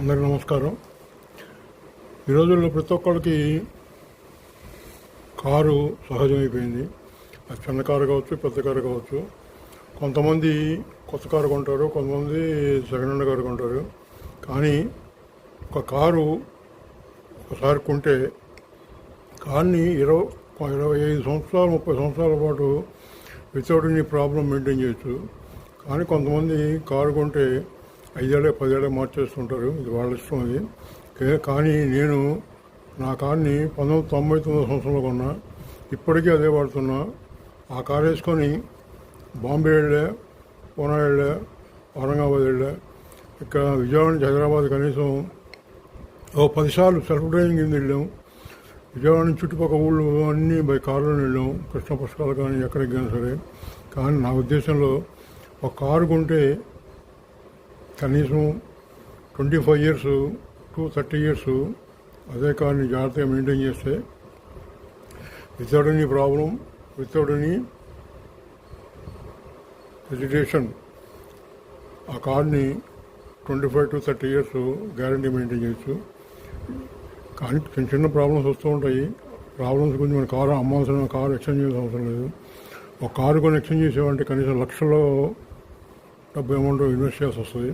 అందరికీ నమస్కారం. ఈ రోజుల్లో ప్రతి ఒక్కరికి కారు సహజమైపోయింది. అది చిన్న కారు కావచ్చు, పెద్ద కారు కావచ్చు. కొంతమంది కొత్త కారు కొంటారు, కొంతమంది సెకండ్ హ్యాండ్ కారు కొంటారు. కానీ ఒక కారు ఒకసారి కొంటే కార్ని 25 సంవత్సరాలు 30 సంవత్సరాల పాటు వితౌట్ ఎనీ ప్రాబ్లం మెయింటైన్ చేయొచ్చు. కానీ కొంతమంది కారు కొంటే 5 ఏళ్ళ 10 ఏళ్ళ మార్చేస్తుంటారు. ఇది వాళ్ళ ఇష్టం. అది కానీ నేను నా కార్ని 1999 సంవత్సరంలో కొన్నా. ఇప్పటికీ అదే వాడుతున్నా. ఆ కారు వేసుకొని బాంబే వెళ్ళా, పూనా వెళ్ళా, ఔరంగాబాద్ వెళ్ళా. ఇక్కడ విజయవాడ నుంచి హైదరాబాద్ కనీసం 10 సార్లు సెల్ఫ్ డ్రైవింగ్ కింద వెళ్ళాం. విజయవాడ నుంచి చుట్టుపక్కల ఊళ్ళు అన్నీ బై కారులో వెళ్ళాం. కృష్ణ పుష్కరాలు కానీ ఎక్కడికి కానీ సరే. కానీ నా ఉద్దేశంలో ఒక కారు కొంటే కనీసం 25 years to 30 years అదే కార్ని జాగ్రత్తగా మెయింటైన్ చేస్తే without any problem, without any hesitation ఆ కార్ని 25 to 30 years గ్యారంటీ మెయింటైన్ చేయొచ్చు. కానీ చిన్న చిన్న ప్రాబ్లమ్స్ వస్తూ ఉంటాయి. ప్రాబ్లమ్స్ గురించి మన కారు అమ్మాల్సిన కారు ఎక్స్చేంజ్ చేయాల్సిన అవసరం లేదు. ఒక కారు కొని ఎక్స్చేంజ్ చేసేవంటే కనీసం లక్షల్లో డబ్బు అమౌంట్ ఇన్వెస్ట్ చేయాల్సి వస్తుంది.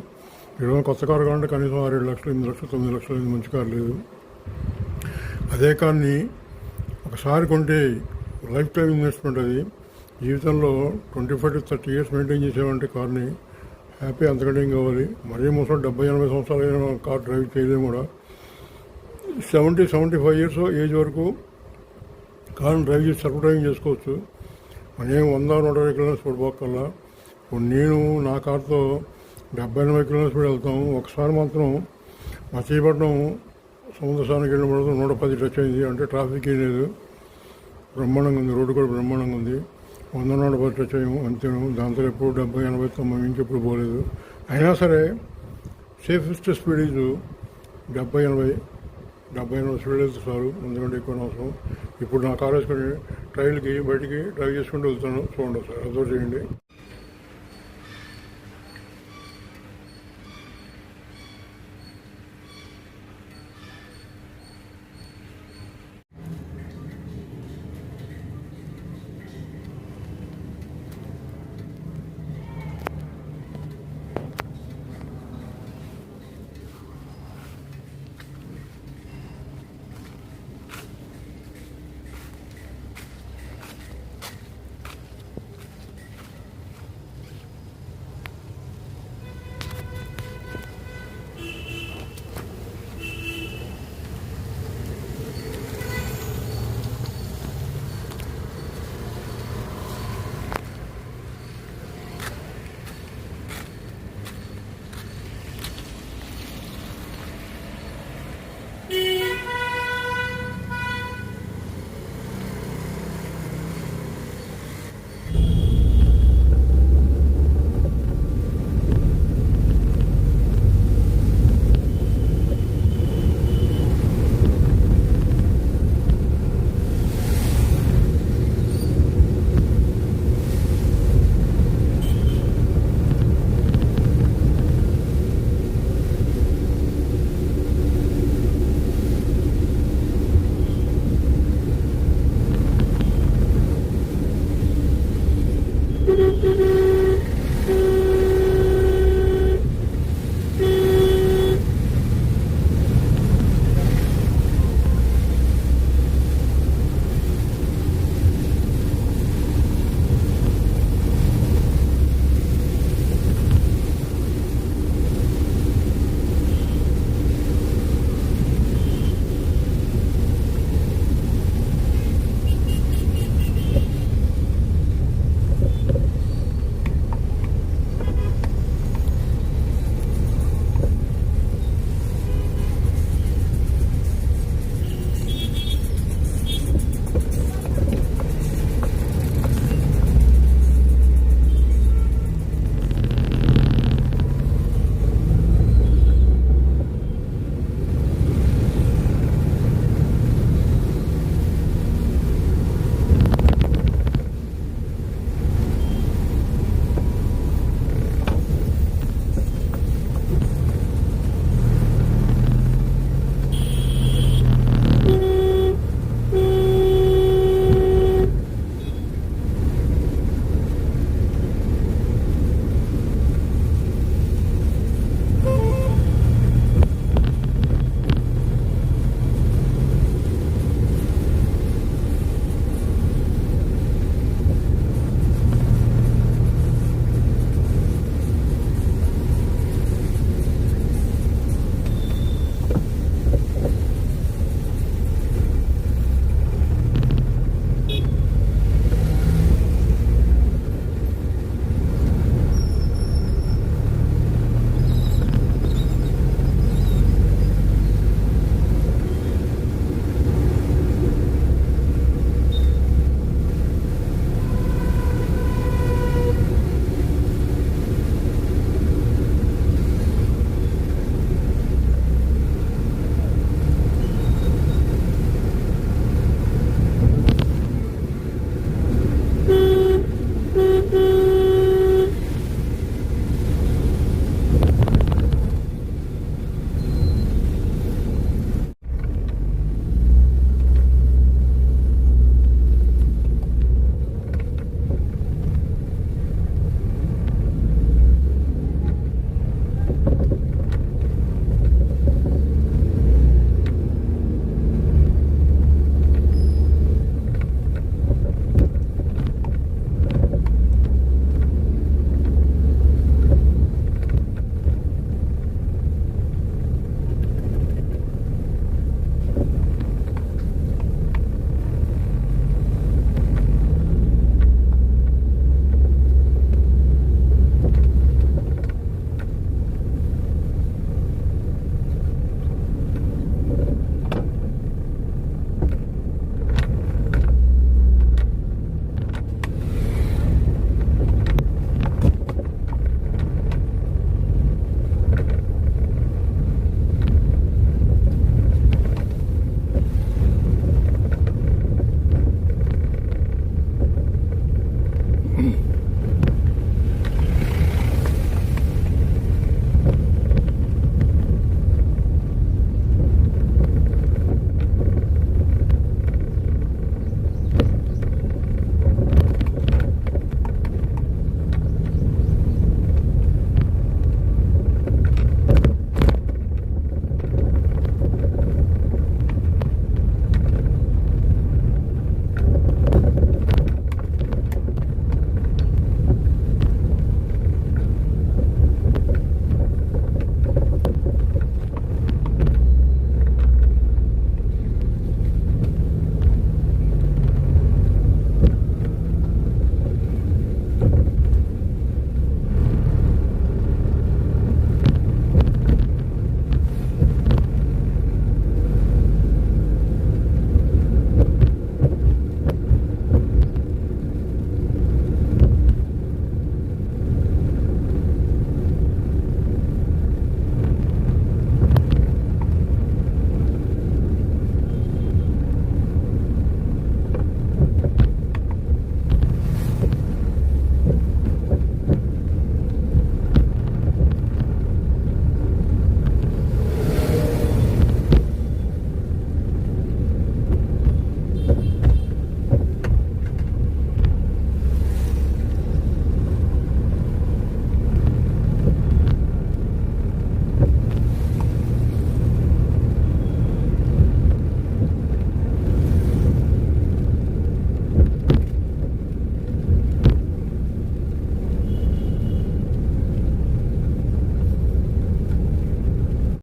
ఈరోజు కొత్త కారు కావాలంటే కనీసం 6-7 లక్షలు, 8 లక్షలు, 9 లక్షలు మంచి కారు లేదు. అదే కార్ని ఒకసారి కొంటే లైఫ్ టైం ఇన్వెస్ట్మెంట్. అది జీవితంలో 25 to 30 years మెయింటైన్ చేసేవంటే కార్ని హ్యాపీ. అంతకంటే ఏం కావాలి? మరీ మోసం 70-80 సంవత్సరాలు కార్ డ్రైవ్ చేయలేము కూడా. 70-75 years ఏజ్ వరకు కార్ని డ్రైవ్ చేసి సెల్ఫ్ డ్రైవింగ్ చేసుకోవచ్చు. మనం 100-120 kilometers పడిపోకల్లా. ఇప్పుడు నేను నా కార్తో 70-80 kilometers వెళ్తాం. ఒకసారి మాత్రం మచిలీపట్నం సముద్రస్థానానికి వెళ్ళినప్పుడు 110 టచ్ అయింది. అంటే ట్రాఫిక్ ఏం లేదు, బ్రహ్మాండంగా ఉంది. రోడ్డు కూడా బ్రహ్మాండంగా ఉంది. 100-110 టచ్ అయ్యాము అంతేను. దాంతో ఎప్పుడు 70-80-90 ఇంకెప్పుడు పోలేదు. అయినా సరే సేఫెస్ట్ స్పీడ్ ఈజ్ 70-80 స్పీడ్ వెళ్తే చాలు. ఎందుకంటే ఎక్కువ అవసరం. ఇప్పుడు నా కారు వేసుకొని ట్రైల్కి బయటికి డ్రైవ్ చేసుకుంటూ వెళ్తాను. చూడండి సార్, అబ్జర్వ్ చేయండి.